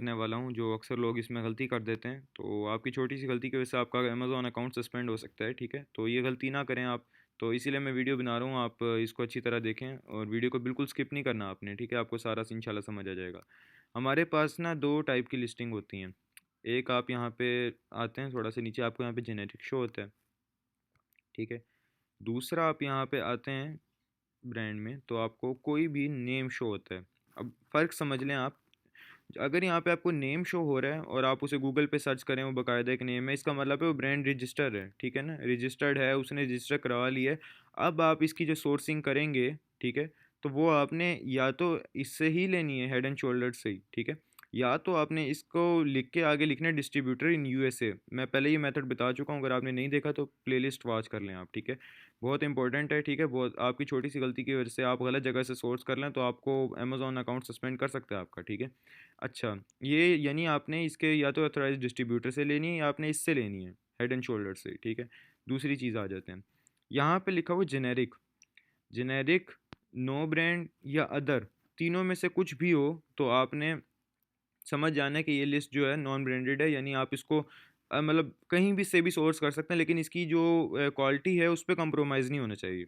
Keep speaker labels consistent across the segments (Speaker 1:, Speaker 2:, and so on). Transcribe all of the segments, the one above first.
Speaker 1: करने वाला हूँ जो अक्सर लोग इसमें गलती कर देते हैं। तो आपकी छोटी सी गलती की वजह से आपका अमेज़ॉन अकाउंट सस्पेंड हो सकता है, ठीक है? तो ये गलती ना करें आप। तो इसीलिए मैं वीडियो बना रहा हूँ, आप इसको अच्छी तरह देखें और वीडियो को बिल्कुल स्किप नहीं करना आपने, ठीक है? आपको सारा इंशाल्लाह समझ आ जाएगा। हमारे पास ना 2 टाइप की लिस्टिंग होती हैं। एक आप यहाँ पे आते हैं, थोड़ा सा नीचे आपको यहाँ पे जेनेरिक शो होता है, ठीक है? दूसरा आप यहाँ पे आते हैं ब्रांड में, तो आपको कोई भी नेम शो होता है। अब फ़र्क समझ लें आप। अगर यहाँ पे आपको नेम शो हो रहा है और आप उसे गूगल पे सर्च करें, वो बाकायदा एक नेम है, इसका मतलब है वो ब्रांड रजिस्टर है, ठीक है ना? रजिस्टर्ड है, उसने रजिस्टर करवा लिया है। अब आप इसकी जो सोर्सिंग करेंगे, ठीक है, तो वो आपने या तो इससे ही लेनी है, हेड एंड शोल्डर से ही, ठीक है, या तो आपने इसको लिख के आगे लिखना है डिस्ट्रीब्यूटर इन यूएसए। मैं पहले ये मेथड बता चुका हूँ, अगर आपने नहीं देखा तो प्लेलिस्ट वॉच कर लें आप, ठीक है? बहुत इंपॉर्टेंट है, ठीक है? बहुत आपकी छोटी सी गलती की वजह से आप गलत जगह से सोर्स कर लें तो आपको अमेज़ॉन अकाउंट सस्पेंड कर सकता है आपका, ठीक है? अच्छा, ये यानी आपने इसके या तो ऑथराइज डिस्ट्रीब्यूटर से लेनी है या आपने इससे लेनी है, हेड एंड शोल्डर से, ठीक है? दूसरी चीज़ आ जाते हैं, यहाँ पे लिखा हुआ जेनेरिक। जेनेरिक, नो ब्रांड या अदर, तीनों में से कुछ भी हो तो आपने समझ जाना है कि ये लिस्ट जो है नॉन ब्रांडेड है, यानी आप इसको मतलब कहीं भी से भी सोर्स कर सकते हैं, लेकिन इसकी जो क्वालिटी है उस पर कम्प्रोमाइज़ नहीं होना चाहिए।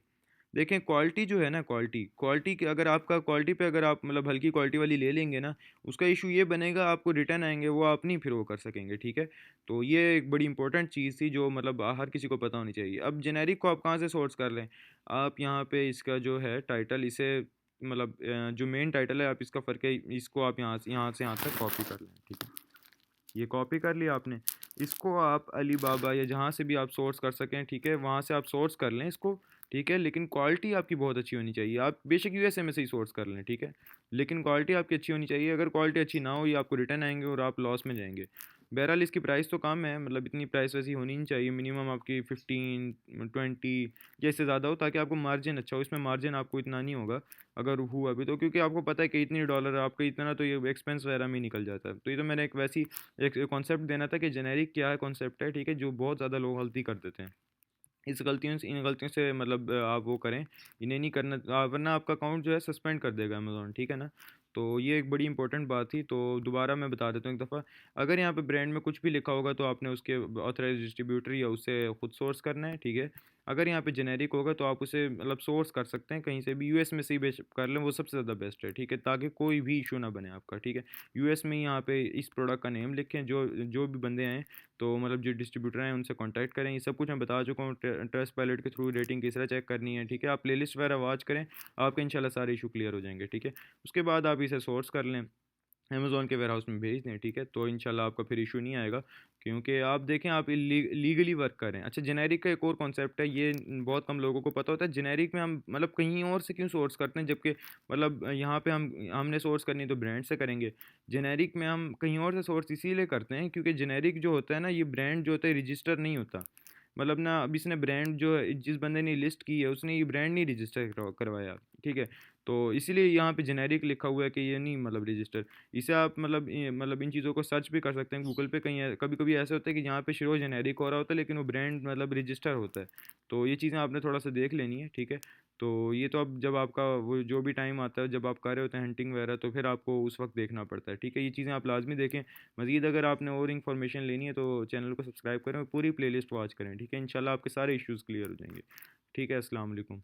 Speaker 1: देखें क्वालिटी जो है ना, क्वालिटी क्वालिटी की अगर आपका क्वालिटी पे अगर आप मतलब हल्की क्वालिटी वाली ले लेंगे ना, उसका इशू ये बनेगा आपको रिटर्न आएंगे, वो आप नहीं फिर वो कर सकेंगे, ठीक है? तो ये एक बड़ी इंपॉर्टेंट चीज़ थी जो मतलब हर किसी को पता होनी चाहिए। अब जेनेरिक को आप कहाँ से सोर्स कर लें? आप यहाँ पे इसका जो है टाइटल, इसे मतलब जो मेन टाइटल है, आप इसका फ़र्क है, इसको आप यहाँ तक कॉपी कर लें, ठीक है? ये कॉपी कर लिया आपने। इसको आप अली बाबा या जहाँ से भी आप सोर्स कर सकें, ठीक है, वहाँ से आप सोर्स कर लें इसको, ठीक है? लेकिन क्वालिटी आपकी बहुत अच्छी होनी चाहिए। आप बेशक यूएसए में से ही सोर्स कर लें, ठीक है, लेकिन क्वालिटी आपकी अच्छी होनी चाहिए। अगर क्वालिटी अच्छी ना हो, ये आपको रिटर्न आएंगे और आप लॉस में जाएंगे। बहरहाल इसकी प्राइस तो कम है, मतलब इतनी प्राइस वैसी होनी नहीं चाहिए, मिनिमम आपकी 15-20 या इससे ज़्यादा हो, ताकि आपको मार्जिन अच्छा हो। इसमें मार्जिन आपको इतना नहीं होगा अगर हुआ भी तो, क्योंकि आपको पता है कि इतनी डॉलर आपका इतना तो ये एक्सपेंस वगैरह में ही निकल जाता है। तो ये तो मैंने एक वैसी एक कॉन्सेप्ट देना था कि जेनेरिक क्या है, कॉन्सेप्ट है, ठीक है, जो बहुत ज़्यादा लोग गलती कर देते हैं। इस गलतियों से, इन गलतियों से मतलब आप वो करें, इन्हें नहीं करना, वरना आपका अकाउंट जो है सस्पेंड कर देगा अमेज़ॉन, ठीक है ना? तो ये एक बड़ी इंपॉर्टेंट बात थी। तो दोबारा मैं बता देता हूँ एक दफ़ा, अगर यहाँ पे ब्रांड में कुछ भी लिखा होगा तो आपने उसके ऑथराइज डिस्ट्रीब्यूटर या उससे खुद सोर्स करना है, ठीक है? अगर यहाँ पे जेनेरिक होगा तो आप उसे मतलब सोर्स कर सकते हैं कहीं से भी, यूएस में से ही कर लें, वो सबसे ज़्यादा बेस्ट है, ठीक है? ताकि कोई भी इशू ना बने आपका, ठीक है? यूएस में ही यहाँ पे इस प्रोडक्ट का नेम लिखें, जो जो भी बंदे हैं, तो मतलब जो डिस्ट्रीब्यूटर हैं उनसे कांटेक्ट करें। ये सब कुछ मैं बता चुका हूँ, ट्रस्ट पायलट के थ्रू रेटिंग किस तरह चेक करनी है, ठीक है? आप प्लेलिस्ट वगैरह वॉच करें, आपके इंशाल्लाह सारे इशू क्लियर हो जाएंगे, ठीक है? उसके बाद आप इसे सोर्स कर लें, अमेज़ॉन के वेयरहाउस में भेज दें, ठीक है? तो इंशाल्लाह आपका फिर इशू नहीं आएगा, क्योंकि आप देखें आप लीगली वर्क कर रहे हैं। अच्छा, जेनेरिक का एक और कॉन्सेप्ट है, ये बहुत कम लोगों को पता होता है। जेनेरिक में हम मतलब कहीं और से क्यों सोर्स करते हैं, जबकि मतलब यहाँ पे हमने सोर्स करनी तो ब्रांड से करेंगे। जेनेरिक में हम कहीं और से सोर्स इसीलिए करते हैं क्योंकि जेनेरिक जो होता है ना, ये ब्रांड जो होता है रजिस्टर नहीं होता। मतलब ना, अब इसने ब्रांड जो है, जिस बंदे ने लिस्ट की है उसने ये ब्रांड नहीं रजिस्टर करवाया, ठीक है? तो इसीलिए यहाँ पे जेनेरिक लिखा हुआ है कि ये नहीं मतलब रजिस्टर। इसे आप मतलब इन चीज़ों को सर्च भी कर सकते हैं गूगल पे। कहीं कभी कभी ऐसा होता है कि यहाँ पे शो जेनेरिक हो रहा होता है लेकिन वो ब्रांड मतलब रजिस्टर होता है। तो ये चीज़ें आपने थोड़ा सा देख लेनी है, ठीक है? तो ये तो अब जब आपका वो जो भी टाइम आता है, जब आप कर रहे होते हैं हंटिंग वगैरह, तो फिर आपको उस वक्त देखना पड़ता है, ठीक है? ये चीज़ें आप लाजमी देखें। मज़ीद अगर आपने और इन्फॉर्मेशन लेनी है तो चैनल को सब्सक्राइब करें और पूरी प्लेलिस्ट वॉच करें, ठीक है? इंशाल्लाह आपके सारे इश्यूज़ क्लियर हो जाएंगे, ठीक है? अस्सलाम वालेकुम।